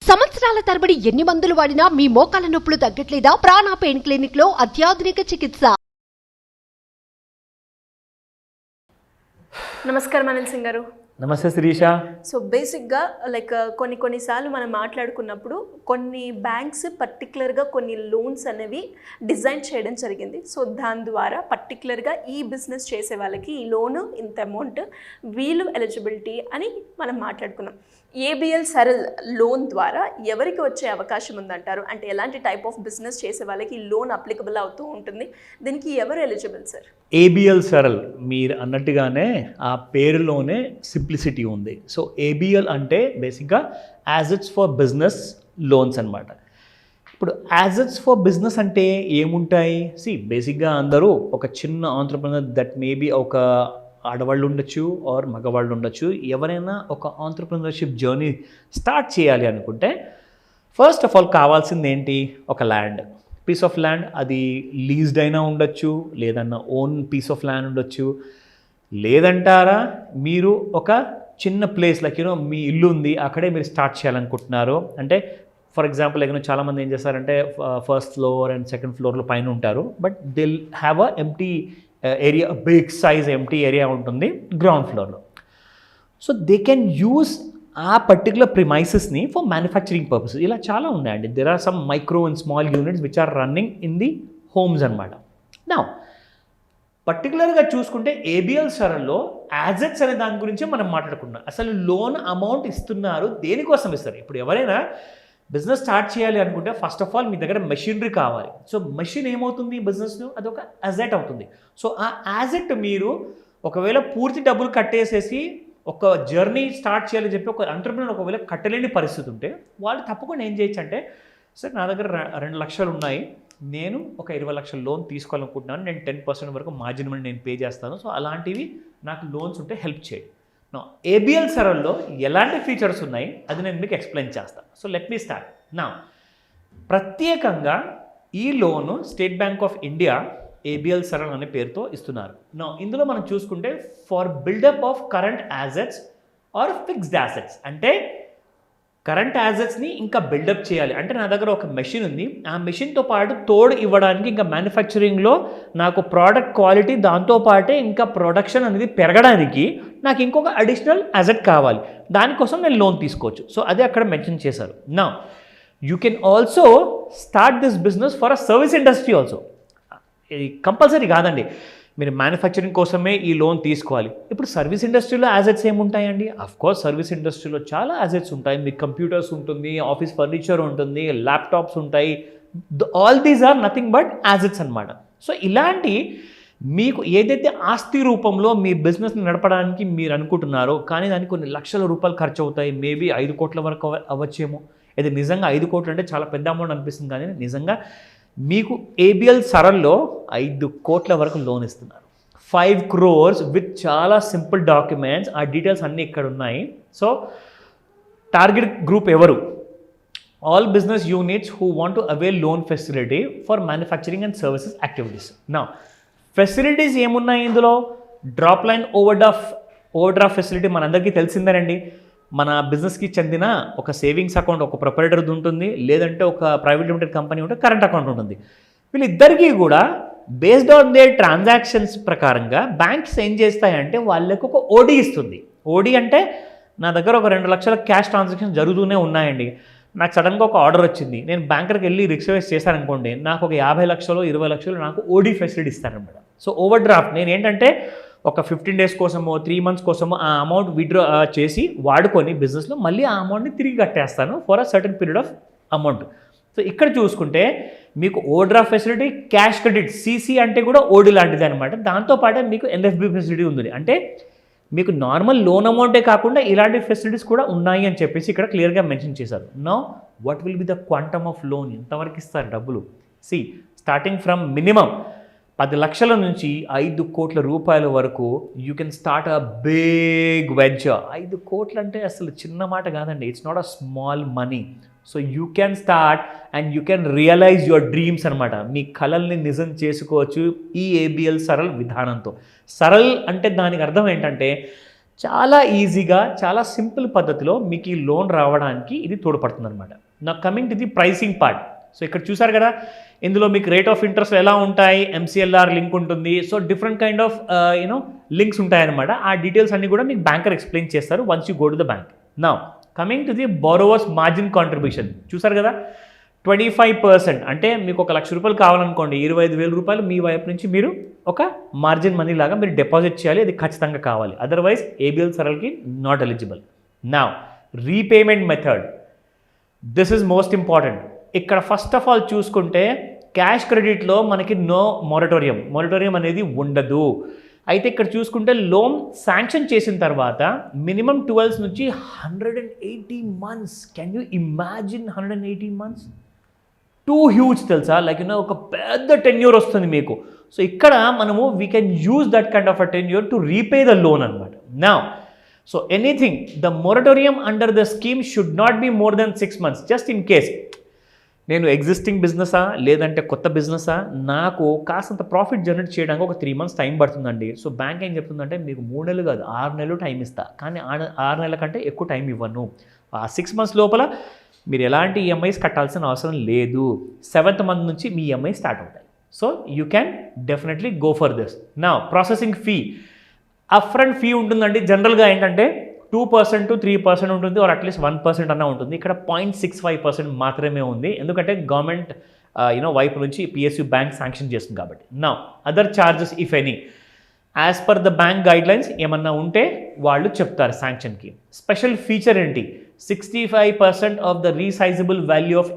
సంవత్సరాల తరబడి ఎన్ని మందులు వాడినా మీ మోకాల నొప్పులు తగ్గట్లేదా? ప్రాణ పెయిన్ క్లినిక్ లో అత్యాధునిక చికిత్స. నమస్కారం అనిల్ సింగ్ గారు. నమస్తే శిరీష. సో బేసిక్గా కొన్నిసార్లు మనం మాట్లాడుకున్నప్పుడు కొన్ని బ్యాంక్స్ పర్టికులర్గా కొన్ని లోన్స్ అనేవి డిజైన్ చేయడం జరిగింది. సో దాని ద్వారా పర్టికులర్గా ఈ బిజినెస్ చేసే వాళ్ళకి ఈ లోను ఇంత అమౌంట్ వీళ్ళు ఎలిజిబిలిటీ అని మనం మాట్లాడుకున్నాం. ఏబిఎల్ సరల్ లోన్ ద్వారా ఎవరికి వచ్చే అవకాశం ఉందంటారు? అంటే ఎలాంటి టైప్ ఆఫ్ బిజినెస్ చేసే వాళ్ళకి ఈ లోన్ అప్లికబుల్ అవుతూ ఉంటుంది? దీనికి ఎవరు ఎలిజిబుల్ సార్? ఏబిఎల్ సరల్ మీరు అన్నట్టుగానే ఆ పేరులోనే సింప్లిసిటీ ఉంది. సో ఏబిఎల్ అంటే బేసిక్గా యాజెట్స్ ఫర్ బిజినెస్ లోన్స్ అనమాట. ఇప్పుడు యాజెట్స్ ఫర్ బిజినెస్ అంటే ఏముంటాయి? బేసిక్గా అందరూ ఒక చిన్న ఆంట్రప్రెనర్, దట్ మేబీ ఒక ఆడవాళ్ళు ఉండొచ్చు ఆర్ మగవాళ్ళు ఉండొచ్చు, ఎవరైనా ఒక ఆంట్రప్రెనర్షిప్ జర్నీ స్టార్ట్ చేయాలి అనుకుంటే ఫస్ట్ ఆఫ్ ఆల్ కావాల్సింది ఏంటి? ఒక ల్యాండ్, పీస్ ఆఫ్ ల్యాండ్. అది లీజ్డ్ అయినా ఉండొచ్చు, లేదన్నా ఓన్ పీస్ ఆఫ్ ల్యాండ్ ఉండొచ్చు. లేదంటారా మీరు ఒక చిన్న ప్లేస్ లైక్ మీ ఇల్లు ఉంది, అక్కడే మీరు స్టార్ట్ చేయాలనుకుంటున్నారు అంటే, ఫర్ ఎగ్జాంపుల్ చాలామంది ఏం చేస్తారంటే ఫస్ట్ ఫ్లోర్ అండ్ సెకండ్ ఫ్లోర్లో పైన ఉంటారు, but they'll have a empty area, big size empty area ఉంటుంది గ్రౌండ్ ఫ్లోర్లో. సో దే కెన్ యూస్ ఆ పర్టికులర్ ప్రిమైసెస్ని ఫర్ మ్యానుఫ్యాక్చరింగ్ పర్పసెస్. ఇలా చాలా ఉన్నాయండి. There are some micro and small units which are running in the homes అనమాట. నా పర్టికులర్గా చూసుకుంటే ఏబిఎల్ సరల్లో యాజెట్స్ అనే దాని గురించి మనం మాట్లాడుకున్నాం. అసలు లోన్ అమౌంట్ ఇస్తున్నారు, దేనికోసం ఇస్తారు? ఇప్పుడు ఎవరైనా బిజినెస్ స్టార్ట్ చేయాలి అనుకుంటే ఫస్ట్ ఆఫ్ ఆల్ మీ దగ్గర మెషినరీ కావాలి. సో మెషిన్ ఏమవుతుంది బిజినెస్లో? అది ఒక అసెట్ అవుతుంది. సో ఆ అసెట్ మీరు ఒకవేళ పూర్తి డబ్బులు కట్టేసేసి ఒక జర్నీ స్టార్ట్ చేయాలని చెప్పి ఒక ఎంటర్‌ప్రెన్యూర్ ఒకవేళ కట్టలేని పరిస్థితి ఉంటే వాళ్ళు తప్పకుండా ఏం చేయొచ్చు అంటే, సార్ నా దగ్గర 2 లక్షలు ఉన్నాయి, నేను ఒక 20 లక్షల లోన్ తీసుకోవాలనుకుంటున్నాను, నేను 10% వరకు మార్జిన్ మనీ నేను పే చేస్తాను, సో అలాంటివి నాకు లోన్స్ ఉంటే హెల్ప్ చేయండి. ఏబిఎల్ సరల్లో ఎలాంటి ఫీచర్స్ ఉన్నాయి అది నేను మీకు ఎక్స్ప్లెయిన్ చేస్తాను. సో లెట్ మీ స్టార్ట్ నా. ప్రత్యేకంగా ఈ loan State Bank of India ABL Saral అనే పేరుతో ఇస్తున్నారు. నా ఇందులో మనం చూసుకుంటే for build up of current assets or fixed assets, అంటే కరెంట్ యాజెట్స్ని ఇంకా బిల్డప్ చేయాలి అంటే, నా దగ్గర ఒక మెషిన్ ఉంది, ఆ మెషిన్తో పాటు తోడు ఇవ్వడానికి ఇంకా మ్యానుఫ్యాక్చరింగ్లో నాకు ప్రోడక్ట్ క్వాలిటీ దాంతోపాటే ఇంకా ప్రొడక్షన్ అనేది పెరగడానికి నాకు ఇంకొక అడిషనల్ యాజెట్ కావాలి, దానికోసం నేను లోన్ తీసుకోవచ్చు. సో అదే అక్కడ మెన్షన్ చేశారు. నా you can also start this business for a service industry also. ఇది కంపల్సరీ కాదండి, మీరు మ్యానుఫ్యాక్చరింగ్ కోసమే ఈ లోన్ తీసుకోవాలి. ఇప్పుడు సర్వీస్ ఇండస్ట్రీలో యాజెట్స్ ఏముంటాయండి? అఫ్కోర్స్ సర్వీస్ ఇండస్ట్రీలో చాలా యాజెట్స్ ఉంటాయి. మీకు కంప్యూటర్స్ ఉంటుంది, ఆఫీస్ ఫర్నిచర్ ఉంటుంది, ల్యాప్టాప్స్ ఉంటాయి. All these are nothing but assets అనమాట. సో ఇలాంటి మీకు ఏదైతే ఆస్తి రూపంలో మీ బిజినెస్ని నడపడానికి మీరు అనుకుంటున్నారో, కానీ దానికి కొన్ని లక్షల రూపాయలు ఖర్చు అవుతాయి, మేబీ 5 కోట్ల వరకు అవ్వచ్చేమో. ఇది నిజంగా 5 కోట్లు అంటే చాలా పెద్ద అమౌంట్ అనిపిస్తుంది, కానీ నిజంగా మీకు ఏబిఎల్ సరల్లో 5 కోట్ల వరకు లోన్ ఇస్తున్నారు. 5 crores విత్ చాలా సింపుల్ డాక్యుమెంట్స్. ఆ డీటెయిల్స్ అన్నీ ఇక్కడ ఉన్నాయి. సో టార్గెట్ గ్రూప్ ఎవరు? All business units who want to avail loan facility for manufacturing and services activities. నా ఫెసిలిటీస్ ఏమున్నాయి ఇందులో? Drop line over draft facility మనందరికీ తెలిసిందేనండి. మన బిజినెస్కి చెందిన ఒక సేవింగ్స్ అకౌంట్, ఒక ప్రొపరేటర్ది ఉంటుంది, లేదంటే ఒక ప్రైవేట్ లిమిటెడ్ కంపెనీ ఉంటే కరెంట్ అకౌంట్ ఉంటుంది. వీళ్ళిద్దరికీ కూడా బేస్డ్ ఆన్ దే ట్రాన్సాక్షన్స్ ప్రకారంగా బ్యాంక్స్ ఏం చేస్తాయంటే వాళ్ళకు ఒక ఓడి ఇస్తుంది. ఓడి అంటే నా దగ్గర ఒక 2 లక్షల క్యాష్ ట్రాన్సాక్షన్ జరుగుతూనే ఉన్నాయండి, నాకు సడన్గా ఒక ఆర్డర్ వచ్చింది, నేను బ్యాంకర్కి వెళ్ళి రిక్వెస్ట్ చేశాననుకోండి, నాకు ఒక 50 లక్షలు 20 లక్షలు నాకు ఓడి ఫెసిలిటీ ఇస్తారనమాట. సో ఓవర్ డ్రాఫ్ట్ నేను ఏంటంటే ఒక 15 days కోసమో 3 months కోసమో ఆ అమౌంట్ విత్డ్రా చేసి వాడుకొని బిజినెస్లో మళ్ళీ ఆ అమౌంట్ని తిరిగి కట్టేస్తాను for a certain period of amount. So ఇక్కడ చూసుకుంటే మీకు overdraft facility, cash credit, CC అంటే కూడా ఓడి లాంటిది అనమాట. దాంతోపాటే మీకు ఎన్ఎఫ్బి ఫెసిలిటీ ఉంది. అంటే మీకు నార్మల్ లోన్ అమౌంటే కాకుండా ఇలాంటి ఫెసిలిటీస్ కూడా ఉన్నాయి అని చెప్పేసి ఇక్కడ క్లియర్గా మెన్షన్ చేశారు. Now what will be the quantum of loan? ఎంతవరకు ఇస్తారు డబ్బులు? స్టార్టింగ్ ఫ్రమ్ మినిమం 10 లక్షల నుంచి 5 కోట్ల రూపాయల వరకు you can start a big venture. 5 కోట్లు అంటే అసలు చిన్న మాట కాదండి, it's not a small money. So you can start and you can realise your dreams అనమాట. మీ కలల్ని నిజం చేసుకోవచ్చు ఈ ఏబిఎల్ సరల్ విధానంతో. సరల్ అంటే దానికి అర్థం ఏంటంటే చాలా ఈజీగా చాలా సింపుల్ పద్ధతిలో మీకు ఈ లోన్ రావడానికి ఇది తోడ్పడుతుంది అనమాట. నా coming to the pricing part. So ఇక్కడ చూసారు కదా, ఇందులో మీకు రేట్ ఆఫ్ ఇంట్రెస్ట్ ఎలా ఉంటాయి, MCLR లింక్ ఉంటుంది. So different kind of links ఉంటాయన్నమాట. ఆ డీటెయిల్స్ అన్నీ కూడా మీకు బ్యాంకర్ ఎక్స్ప్లెయిన్ చేస్తారు once you go to the bank. నా coming to the borrowers margin contribution చూసారు కదా, 25%. అంటే మీకు ₹1,00,000 కావాలనుకోండి, 25,000 రూపాయలు మీ వైపు నుంచి మీరు ఒక మార్జిన్ మనీ లాగా మీరు డిపాజిట్ చేయాలి. అది ఖచ్చితంగా కావాలి, అదర్వైజ్ ABL సరల్కి నాట్ ఎలిజిబుల్. నా repayment method, this is most important. ఇక్కడ ఫస్ట్ ఆఫ్ ఆల్ చూసుకుంటే క్యాష్ క్రెడిట్లో మనకి నో మొరటోరియం అనేది ఉండదు. అయితే ఇక్కడ చూసుకుంటే లోన్ శాంక్షన్ చేసిన తర్వాత మినిమం 12 నుంచి 180 months. Can you imagine 180 months? Two huge తెలుసా, లైక్ ఒక పెద్ద టెన్యూర్ వస్తుంది మీకు. సో ఇక్కడ మనము we can use that kind of a tenure to repay the loan అనమాట. నా so anything, the moratorium under the scheme should not be more than 6 months. Just in case నేను existing బిజినెసా లేదంటే కొత్త బిజినెసా, నాకు కాస్తంత ప్రాఫిట్ జనరేట్ చేయడానికి ఒక 3 months time పడుతుందండి. సో బ్యాంక్ ఏం చెప్తుందంటే మీకు 3 నెలలు కాదు 6 నెలలు టైం ఇస్తా, కానీ 6 నెలల కంటే ఎక్కువ టైం ఇవ్వను. ఆ 6 months లోపల మీరు ఎలాంటి EMIs కట్టాల్సిన అవసరం లేదు. 7th month నుంచి మీ EMI స్టార్ట్ అవుతాయి. So you can definitely go for this. నా ప్రాసెసింగ్ ఫీ, అప్ఫ్రంట్ ఫీ ఉంటుందండి. జనరల్గా ఏంటంటే 2% to 3% ఉంటుంది, ఆర్ అట్లీస్ట్ 1% అన్న ఉంటుంది. ఇక్కడ 0.65% మాత్రమే ఉంది, ఎందుకంటే గవర్నమెంట్ వైపు నుంచి PSU బ్యాంక్ శాంక్షన్ చేస్తుంది కాబట్టి. నా other charges if any as per the bank guidelines ఏమన్నా ఉంటే వాళ్ళు చెప్తారు శాంక్షన్కి. స్పెషల్ ఫీచర్ ఏంటి, 65% of the realisable value of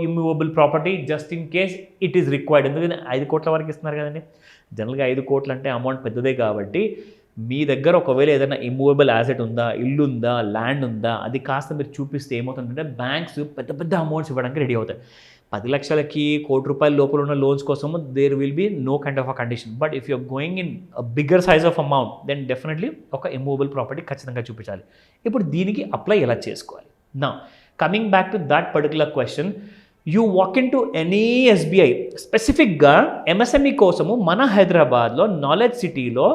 immovable property just in case it is required. ఎందుకంటే 5 కోట్ల వరకు ఇస్తున్నారు కదండి. జనరల్గా 5 కోట్లు అంటే అమౌంట్ పెద్దదే కాబట్టి మీ దగ్గర ఒకవేళ ఏదైనా ఇమ్మూవబుల్ యాసెట్ ఉందా, ఇల్లు ఉందా, ల్యాండ్ ఉందా, అది కాస్త మీరు చూపిస్తే ఏమవుతుందంటే బ్యాంక్స్ పెద్ద పెద్ద అమౌంట్స్ ఇవ్వడానికి రెడీ అవుతాయి. 10 లక్షలకి ₹1,00,000 లోపల ఉన్న లోన్స్ కోసము there will be no kind of a condition. But if you're going in bigger size of amount then definitely ఒక ఇమ్మూవబుల్ ప్రాపర్టీ ఖచ్చితంగా చూపించాలి. ఇప్పుడు దీనికి అప్లై ఎలా చేసుకోవాలి? నా coming back to that particular question, you walk into any SBI, స్పెసిఫిక్గా MSME కోసము మన హైదరాబాద్లో నాలెడ్జ్ సిటీలో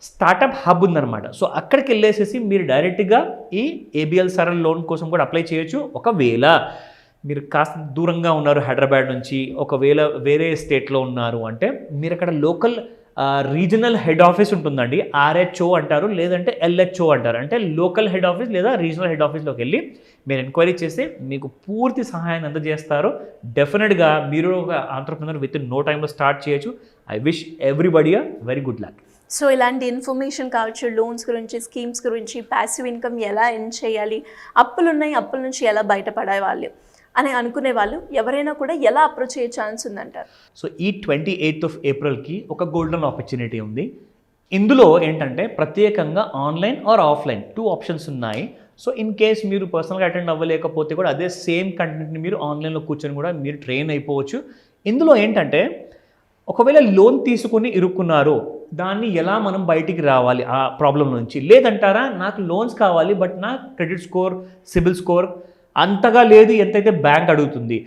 స్టార్టప్ హబ్ ఉందన్నమాట. సో అక్కడికి వెళ్ళేసేసి మీరు డైరెక్ట్గా ఈ ABL సరల్ లోన్ కోసం కూడా అప్లై చేయొచ్చు. ఒకవేళ మీరు కాస్త దూరంగా ఉన్నారు హైదరాబాద్ నుంచి, ఒకవేళ వేరే స్టేట్లో ఉన్నారు అంటే మీరు అక్కడ లోకల్ రీజనల్ హెడ్ ఆఫీస్ ఉంటుందండి, RHO అంటారు, లేదంటే LHO అంటారు. అంటే లోకల్ హెడ్ ఆఫీస్ లేదా రీజనల్ హెడ్ ఆఫీస్లోకి వెళ్ళి మీరు ఎంక్వైరీ చేస్తే మీకు పూర్తి సహాయాన్ని అందజేస్తారు. డెఫినెట్గా మీరు ఒక ఆంటర్‌ప్రెన్యూర్ విత్ ఇన్ నో టైంలో స్టార్ట్ చేయొచ్చు. I wish everybody a very good luck. So ఇలాంటి ఇన్ఫర్మేషన్ కావచ్చు, లోన్స్ గురించి, స్కీమ్స్ గురించి, ప్యాసివ్ ఇన్కమ్ ఎలా ఎర్న్ చేయాలి, అప్పులు ఉన్నాయి, అప్పుల నుంచి ఎలా బయటపడేవాళ్ళు అని అనుకునే వాళ్ళు ఎవరైనా కూడా ఎలా అప్రోచ్ అయ్యే ఛాన్స్ ఉందంటారు? సో ఈ 28th of April ఒక గోల్డెన్ ఆపర్చునిటీ ఉంది. ఇందులో ఏంటంటే ప్రత్యేకంగా ఆన్లైన్ ఆర్ ఆఫ్లైన్ 2 ఆప్షన్స్ ఉన్నాయి. సో ఇన్ కేస్ మీరు పర్సనల్గా అటెండ్ అవ్వలేకపోతే కూడా అదే సేమ్ కంటెంట్ని మీరు ఆన్లైన్లో కూర్చొని కూడా మీరు ట్రైన్ అయిపోవచ్చు. ఇందులో ఏంటంటే ఒకవేళ లోన్ తీసుకుని ఇరుక్కున్నారు, దాన్ని ఎలా మనం బయటికి రావాలి ఆ ప్రాబ్లం నుంచి, లేదంటారా నాకు లోన్స్ కావాలి బట్ నా క్రెడిట్ స్కోర్, సిబిల్ స్కోర్ అంతగా లేదు ఎంతైతే బ్యాంక్ అడుగుతుంది,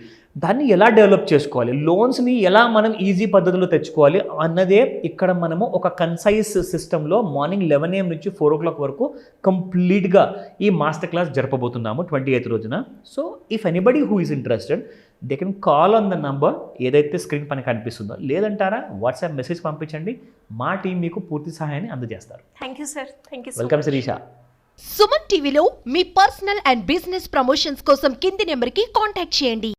దాన్ని ఎలా డెవలప్ చేసుకోవాలి, లోన్స్ని ఎలా మనం ఈజీ పద్ధతిలో తెచ్చుకోవాలి అన్నదే ఇక్కడ మనము ఒక కన్సైజ్ సిస్టంలో మార్నింగ్ 11 AM నుంచి 4 o'clock వరకు కంప్లీట్గా ఈ మాస్టర్ క్లాస్ జరపబోతున్నాము 28th రోజున. So if anybody who is interested they can call on the number ఏదైతే స్క్రీన్ పైన కనిపిస్తుందో, లేదంటారా వాట్సాప్ మెసేజ్ పంపించండి, మా టీం మీకు పూర్తి సహాయాన్ని అందజేస్తారు. Thank you sir. Thank you. Welcome Shirisha. Suman టీవీలో మీ పర్సనల్ అండ్ బిజినెస్ ప్రమోషన్స్ కోసం కింది నెంబర్కి కాంటాక్ట్ చేయండి.